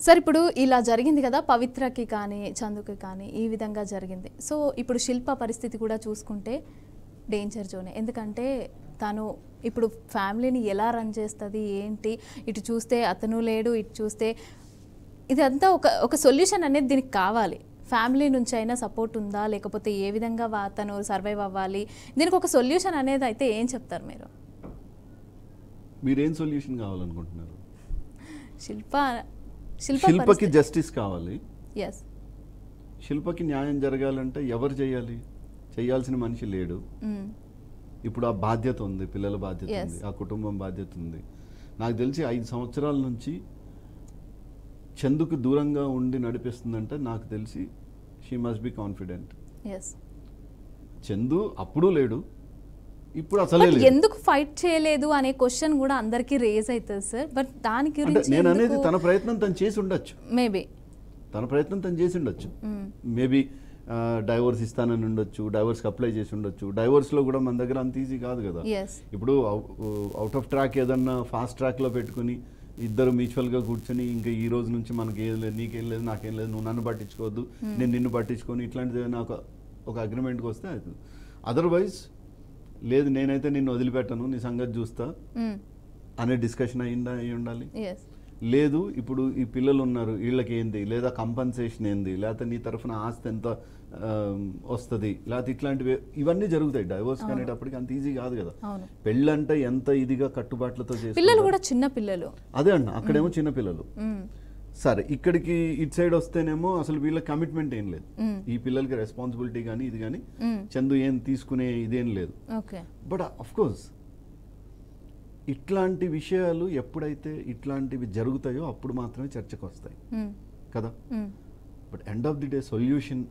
Sir ఇప్పుడు ఇలా జరిగింది కదా, పవిత్రకి కానీ చందుకి కానీ ఈ విధంగా జరిగింది. సో ఇప్పుడు శిల్ప పరిస్థితి కూడా చూసుకుంటే డేంజర్ జోనే. ఎందుకంటే తను ఇప్పుడు ఫ్యామిలీని ఎలా రన్ చేస్తుంది ఏంటి, ఇటు చూస్తే అతను లేడు, ఇటు చూస్తే ఇదంతా ఒక సొల్యూషన్ అనేది దీనికి కావాలి. ఫ్యామిలీ నుంచి అయినా సపోర్ట్ ఉందా, లేకపోతే ఏ విధంగా తను సర్వైవ్ అవ్వాలి, దీనికి ఒక సొల్యూషన్ అనేది అయితే ఏం చెప్తారు మీరు? మీరేం సొల్యూషన్ కావాలనుకుంటున్నారు? శిల్పకి జస్టిస్ కావాలి. ఎస్, శిల్పకి న్యాయం జరగాలంటే ఎవరు చేయాలి? చేయాల్సిన మనిషి లేడు. ఇప్పుడు ఆ బాధ్యత ఉంది, పిల్లల బాధ్యత ఉంది, ఆ కుటుంబం బాధ్యత ఉంది. నాకు తెలిసి 5 సంవత్సరాల నుంచి చందుకు దూరంగా ఉండి నడిపిస్తుందంటే నాకు తెలిసి she must be confident. Chandu అప్పుడు లేడు, ఇప్పుడు అసలే లేదు. ఎందుకు ఫైట్ చేయలేదు అనే క్వశ్చన్ కూడా అందరికీ రేజ్ అవుతుంది సార్. బట్ దానికి నేను అనేది తన ప్రయత్నం తను చేసి ఉండొచ్చు, మేబీ తన ప్రయత్నం తను చేసి ఉండొచ్చు. మేబీ డైవోర్స్ ఇస్తానని ఉండొచ్చు, డైవోర్స్కి అప్లై చేసి ఉండొచ్చు. డైవోర్స్లో కూడా మన దగ్గర అంత ఈజీ కాదు కదా. ఇప్పుడు అవుట్ ఆఫ్ ట్రాక్ ఏదన్నా ఫాస్ట్ ట్రాక్లో పెట్టుకుని ఇద్దరు మ్యూచువల్గా కూర్చొని ఇంకా ఈ రోజు నుంచి మనకి ఏం లేదు, నీకేం లేదు, నాకేం లేదు, నువ్వు నన్ను పట్టించుకోవద్దు, నేను నిన్ను పట్టించుకొని ఇట్లాంటిది నాకు ఒక అగ్రిమెంట్కి వస్తే అవుతుంది. అదర్వైజ్ లేదు, నేనైతే నిన్ను వదిలిపెట్టను, నీ సంగతి చూస్తా అనే డిస్కషన్ అయి ఉండాలి. లేదు, ఇప్పుడు ఈ పిల్లలు ఉన్నారు, వీళ్ళకి ఏంది, లేదా కంపన్సేషన్ ఏంది, లేకపోతే నీ తరఫున ఆస్తి ఎంత వస్తుంది, లేకపోతే ఇట్లాంటివి ఇవన్నీ జరుగుతాయి. డైవోర్స్ అనేటప్పటికి అంత ఈజీ కాదు కదా. పెళ్ళంటే ఎంత ఇదిగా కట్టుబాట్లతో చేసి పిల్లలు కూడా చిన్న పిల్లలు, అదే అన్న, అక్కడేమో చిన్న పిల్లలు. సరే, ఇక్కడికి ఇటు సైడ్ వస్తేనేమో అసలు వీళ్ళ కమిట్మెంట్ ఏం లేదు, ఈ పిల్లలకి రెస్పాన్సిబిలిటీ కానీ ఇది కానీ చందు ఏం తీసుకునే ఇదేం లేదు. బట్ అఫ్ కోర్స్ ఇట్లాంటి విషయాలు ఎప్పుడైతే ఇట్లాంటివి జరుగుతాయో అప్పుడు మాత్రమే చర్చకు వస్తాయి కదా. But end of the day solution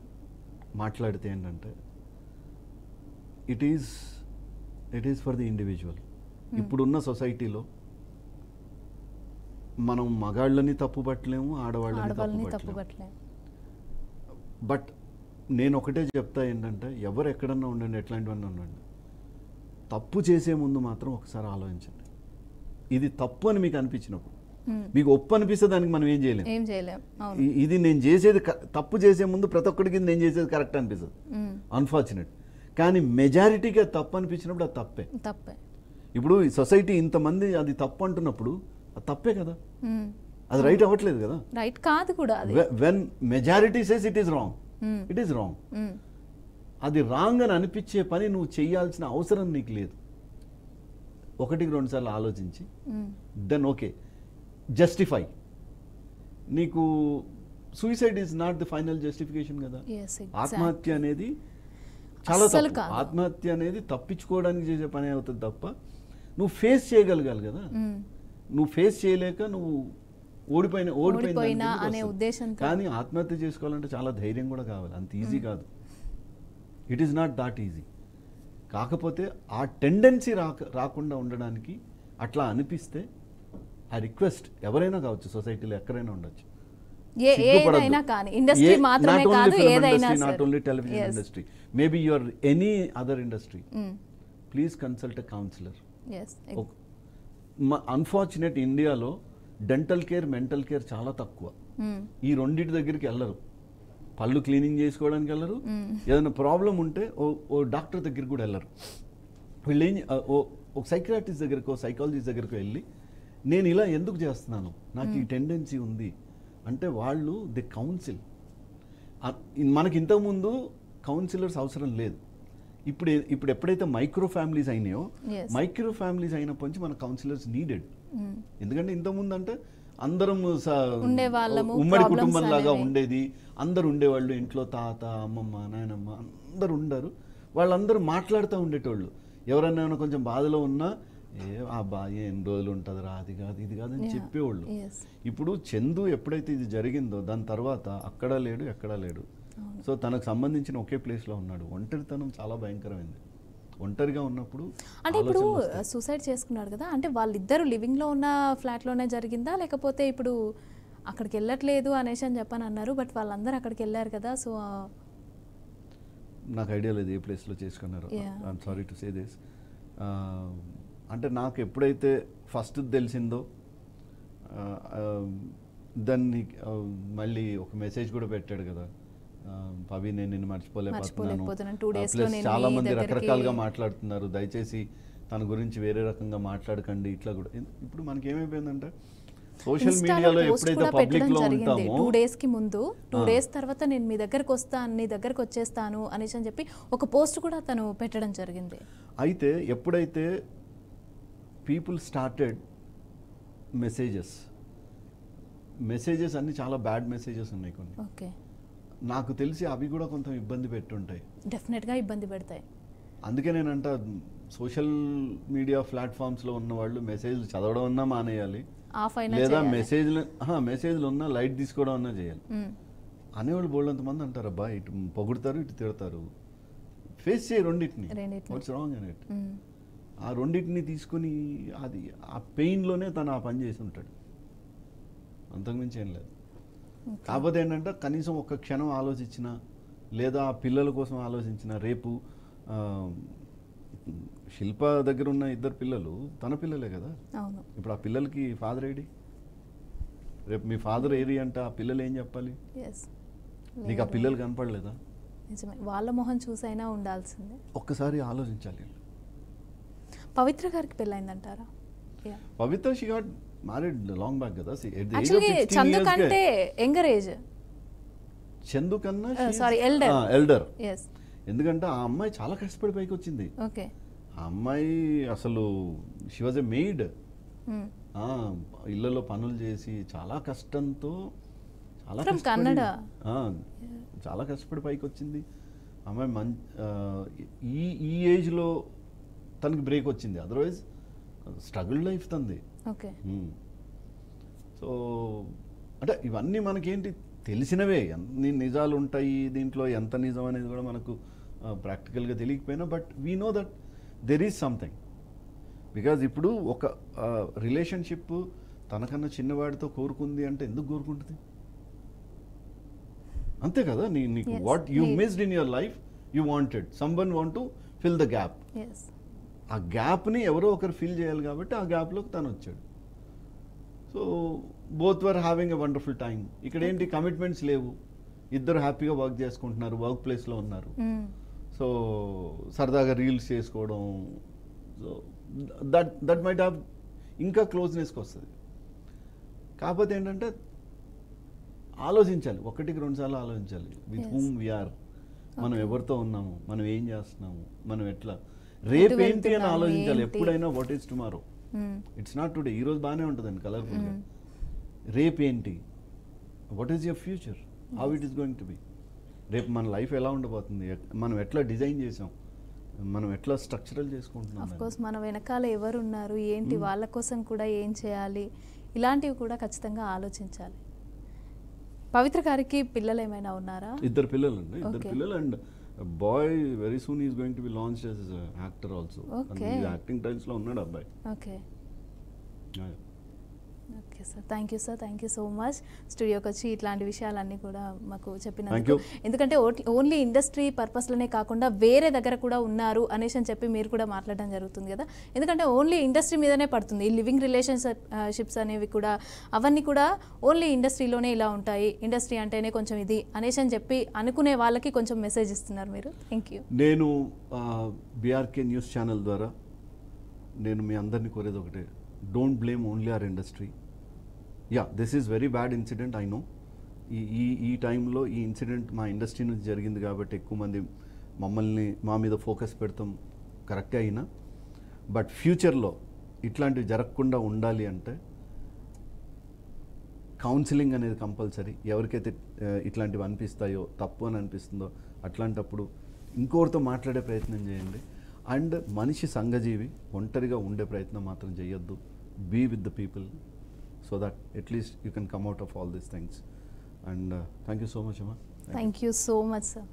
మాట్లాడితే ఏంటంటే it is for the individual. ఇప్పుడున్న సొసైటీలో మనం మగాళ్ళని తప్పు పట్టలేము, ఆడవాళ్ళని తప్పు పట్టలేము. బట్ నేను ఒకటే చెప్తా ఏంటంటే, ఎవరు ఎక్కడన్నా ఉండండి, ఎట్లాంటివన్నా ఉండండి, తప్పు చేసే ముందు మాత్రం ఒకసారి ఆలోచించండి. ఇది తప్పు అని మీకు అనిపించినప్పుడు, మీకు ఒప్పు అనిపిస్తే దానికి మనం ఏం చేయలేము. ఇది నేను చేసేది తప్పు చేసే ముందు ప్రతి ఒక్కడికి నేను చేసేది కరెక్ట్ అనిపిస్తుంది, అన్ఫార్చునేట్. కానీ మెజారిటీగా తప్పు అనిపించినప్పుడు అది తప్పే. ఇప్పుడు ఈ సొసైటీ ఇంతమంది అది తప్పు అంటున్నప్పుడు అది తప్పే కదా, అది రైట్ అవ్వట్లేదు కదా, రైట్ కాదు కూడా. When majority says it is wrong, it is wrong. అది రాంగ్ అని అనిపించే పని నువ్వు చేయాల్సిన అవసరం నీకు లేదు. 1-2 సార్లు ఆలోచించి దెన్ ఓకే జస్టిఫై. నీకు suicide is not the final justification కదా. ఆత్మహత్య అనేది చాలా తప్పు. ఆత్మహత్య అనేది తప్పించుకోవడానికి చేసే పని అవుతుంది తప్ప నువ్వు ఫేస్ చేయగలగాలి కదా. నువ్వు ఫేస్ చేయలేక నువ్వు ఓడిపోయినా అనే ఉద్దేశం. కానీ ఆత్మహత్య చేసుకోవాలంటే చాలా ధైర్యం కూడా కావాలి, అంత ఈజీ కాదు. It is not that easy. కాకపోతే ఆ టెండెన్సీ రాకుండా ఉండడానికి అట్లా అనిపిస్తే ఐ రిక్వెస్ట్, ఎవరైనా కావచ్చు, సొసైటీలో ఎక్కడైనా ఉండొచ్చు, not only television industry, maybe your any other industry, please consult a counsellor. Unfortunate ఇండియాలో డెంటల్ కేర్, మెంటల్ కేర్ చాలా తక్కువ. ఈ రెండింటి దగ్గరికి వెళ్ళరు. పళ్ళు క్లీనింగ్ చేసుకోవడానికి వెళ్ళరు, ఏదైనా ప్రాబ్లం ఉంటే ఓ డాక్టర్ దగ్గరికి కూడా వెళ్ళరు. వీళ్ళు ఒక సైకియాట్రిస్ట్ దగ్గరకో సైకాలజిస్ట్ దగ్గరకు వెళ్ళి నేను ఇలా ఎందుకు చేస్తున్నాను, నాకు ఈ టెండెన్సీ ఉంది అంటే వాళ్ళు ది కౌన్సిల్. మనకి ఇంతకుముందు కౌన్సిలర్స్ అవసరం లేదు. ఇప్పుడు ఎప్పుడైతే మైక్రో ఫ్యామిలీస్ అయినాయో, మైక్రో ఫ్యామిలీస్ అయినప్పటి నుంచి మన కౌన్సిలర్స్ నీడెడ్. ఎందుకంటే ఇంతకుముందు అంటే అందరం ఉమ్మడి కుటుంబం లాగా ఉండేది, అందరు ఉండేవాళ్ళు ఇంట్లో, తాత, అమ్మమ్మ, నాయనమ్మ అందరు ఉండరు. వాళ్ళందరూ మాట్లాడుతూ ఉండేటోళ్ళు. ఎవరన్నా కొంచెం బాధలో ఉన్నా ఎన్ని రోజులు ఉంటుందిరా, అది కాదు ఇది కాదు అని చెప్పేవాళ్ళు. ఇప్పుడు చందు ఎప్పుడైతే ఇది జరిగిందో దాని తర్వాత అక్కడా లేడు, ఎక్కడా లేడు. సో తనకు సంబంధించిన ఒకే ప్లేస్లో ఉన్నాడు. ఒంటరితనం చాలా భయంకరమైంది. ఒంటరిగా ఉన్నప్పుడు అంటే ఇప్పుడు సూసైడ్ చేసుకున్నాడు కదా, అంటే వాళ్ళిద్దరు లివింగ్లో ఉన్న ఫ్లాట్లోనే జరిగిందా, లేకపోతే ఇప్పుడు అక్కడికి వెళ్ళట్లేదు అనేసి అని చెప్పని అన్నారు, బట్ వాళ్ళందరూ అక్కడికి వెళ్ళారు కదా. సో నాకు ఐడియా లేదు ఏ ప్లేస్లో చేసుకున్నారు. I'm sorry to say this. అంటే నాకు ఎప్పుడైతే ఫస్ట్ తెలిసిందో దాన్ని మళ్ళీ ఒక మెసేజ్ కూడా పెట్టాడు కదా, పవి నేను నిన్ను మర్చిపోలేకపోతున్నాను. 2 days లో నేను చాలా మీ మంది దగ్గరికి- రకరకాలుగా మాట్లాడుతున్నారు, దయచేసి తన గురించి వేరే రకంగా మాట్లాడకండి. ఇట్లా కూడా ఇప్పుడు మనకి ఏమైపోయిందంటే సోషల్ మీడియాలో ఎప్పుడైతే పబ్లిక్ లో ఉంటామో 2 days కి ముందు 2 days తర్వాత నేను మీ దగ్గరకు వస్తాను, నీ దగ్గరకు వచ్చేస్తాను అనేసి అని చెప్పి ఒక పోస్ట్ కూడా తను పెట్టడం జరిగింది. అయితే ఎప్పుడైతే పీపుల్ స్టార్టెడ్ మెసేజెస్ అన్ని చాలా బ్యాడ్ మెసేజెస్ ఉన్నాయి కొన్ని. ఓకే, నాకు తెలిసి అవి కూడా కొంత ఇబ్బంది పెట్టుంటాయి. డెఫినెట్గా ఇబ్బంది పెడతాయి. అందుకే నేనంట సోషల్ మీడియా ప్లాట్ఫామ్స్లో ఉన్న వాళ్ళు మెసేజ్లు చదవడం అన్నా మానేయాలి, ఆఫ్ అయినా లేదా చేయాలి. మెసేజ్లు ఉన్నా లైట్ తీసుకోవడం అన్నా చేయాలి అనేవాళ్ళు బోల్డంతమంది అంటారు. అబ్బా ఇటు పొగుడతారు ఇటు తిడతారు, ఫేస్ చేయి రెండింటిని. వాట్స్ రాంగ్ అని ఇట్. ఆ రెండింటిని తీసుకుని అది ఆ పెయిన్లోనే తను ఆ పని చేసి ఉంటాడు, అంతకుమించి ఏం లేదు. కాకపోతే ఏంటంటే కనీసం ఒక్క క్షణం ఆలోచించిన, లేదా ఆ పిల్లల కోసం ఆలోచించిన, రేపు శిల్ప దగ్గర ఉన్న 2 పిల్లలు తన పిల్లలే కదా. అవును. ఇప్పుడు ఆ పిల్లలకి ఫాదర్ ఏడి? రేపు మీ ఫాదర్ ఏరి అంటే ఆ పిల్లలు ఏం చెప్పాలి? Yes. నీకు ఆ పిల్లలు కనపడలేదా? నిజమే, వాళ్ళ మొహం చూసైనా ఉండాల్సిందే. ఒక్కసారి ఆలోచించాలి. పవిత్ర గారికి పెళ్ళైందంటారా? Pavitra she got married long back కదా. యాక్చువల్లీ చందు కంటే యంగర్ ఏజ్. చందు కన్నా సారీ ఎల్డర్. yes. ఎందుకంటే ఆ అమ్మాయి చాలా కష్టపడి పైకి వచ్చింది. ఓకే. ఆ అమ్మాయి అసలు షీ వాజ్ ఎ మెయిడ్. ఇళ్లలో పనులు చేసి చాలా కష్టంతో చాలా కన్నడ చాలా కష్టపడి పైకి వచ్చింది అమ్మాయి. ఈ ఏజ్లో తనకి బ్రేక్ వచ్చింది, అదర్వైజ్ స్ట్రగుల్ లైఫ్ తంది. ఓకే. సో అంటే ఇవన్నీ మనకేంటి తెలిసినవే, ఎన్ని నిజాలు ఉంటాయి దీంట్లో, ఎంత నిజం అనేది కూడా మనకు ప్రాక్టికల్గా తెలియకపోయినా, but we know that there is something. Because ఇప్పుడు ఒక రిలేషన్షిప్ తనకన్నా చిన్నవాడితో కోరుకుంది అంటే ఎందుకు కోరుకుంటుంది? అంతే కదా. నీకు what you missed in your life, you wanted someone want to fill the gap. ఆ గ్యాప్ని ఎవరో ఒకరు ఫిల్ చేయాలి కాబట్టి ఆ గ్యాప్లోకి తను వచ్చాడు. So both were having a wonderful time. ఇక్కడ ఏంటి కమిట్మెంట్స్ లేవు, ఇద్దరు హ్యాపీగా వర్క్ చేసుకుంటున్నారు, వర్క్ ప్లేస్లో ఉన్నారు. సో సరదాగా రీల్స్ చేసుకోవడం, సో దట్ మైట్ హ్యావ్ ఇంకా క్లోజ్నెస్కి వస్తుంది. కాకపోతే ఏంటంటే ఆలోచించాలి, 1-2 సార్లు ఆలోచించాలి. విత్ హూమ్ వీఆర్, మనం ఎవరితో ఉన్నాము, మనం ఏం చేస్తున్నాము, మనం ఎట్లా, రేపు ఏంటి అని ఆలోచించాలి. ఎప్పుడైనా what is tomorrow, it's not today. ఈరోజు బాగానే ఉంటుందండి కలర్ఫుల్గా, రేపు ఏంటి, what is your future, how it is going to B. రేపు మన లైఫ్ ఎలా ఉండబోతుంది, మనం ఎట్లా డిజైన్ చేసాం, మనం ఎట్లా స్ట్రక్చరల్ చేసుకుంటున్నాం. ఆఫ్ కోర్స్ మన వెనకాల ఎవరు ఉన్నారు, ఏంటి, వాళ్ళ కోసం కూడా ఏం చేయాలి, ఇలాంటివి కూడా ఖచ్చితంగా ఆలోచించాలి. పవిత్ర గారికి పిల్లలు ఏమైనా ఉన్నారా? 2 పిల్లలు అండి, 2 పిల్లలు. And boy very soon is going to be launched as actor also. Acting టైల్స్ లో ఉన్నాడు అబ్బాయి. Okay. Okay sir, thank you sir, thank you so much స్టూడియోకి వచ్చి ఇట్లాంటి విషయాలన్నీ కూడా మాకు చెప్పినందుకు. ఎందుకంటే ఓన్లీ ఇండస్ట్రీ పర్పస్లోనే కాకుండా వేరే దగ్గర కూడా ఉన్నారు అనేసి అని చెప్పి మీరు కూడా మాట్లాడడం జరుగుతుంది కదా. ఎందుకంటే ఓన్లీ ఇండస్ట్రీ మీదనే పడుతుంది ఈ లివింగ్ రిలేషన్షిప్స్ అనేవి కూడా, అవన్నీ కూడా ఓన్లీ ఇండస్ట్రీలోనే ఇలా ఉంటాయి, ఇండస్ట్రీ అంటేనే కొంచెం ఇది అనేసి అని చెప్పి అనుకునే వాళ్ళకి కొంచెం మెసేజ్ ఇస్తున్నారు మీరు. Thank you. నేను బీఆర్కే న్యూస్ ఛానల్ ద్వారా నేను మీ అందరినీ కోరేది ఒకటే, don't blame only our industry. Yeah, this is very bad incident, I know. ఈ టైంలో ఈ ఇన్సిడెంట్ మా ఇండస్ట్రీ నుంచి జరిగింది కాబట్టి ఎక్కువ మంది మా మీద ఫోకస్ పెడతాం, కరెక్టే అయినా. బట్ ఫ్యూచర్లో ఇట్లాంటివి జరగకుండా ఉండాలి అంటే కౌన్సిలింగ్ అనేది కంపల్సరీ. ఎవరికైతే ఇట్లాంటివి అనిపిస్తాయో, తప్పు అని అనిపిస్తుందో, అట్లాంటప్పుడు ఇంకోరితో మాట్లాడే ప్రయత్నం చేయండి. అండ్ మనిషి సంఘజీవి, ఒంటరిగా ఉండే ప్రయత్నం మాత్రం చేయొద్దు. Be with the people so that at least you can come out of all these things. And thank you so much, Amma. Thank you so much, sir.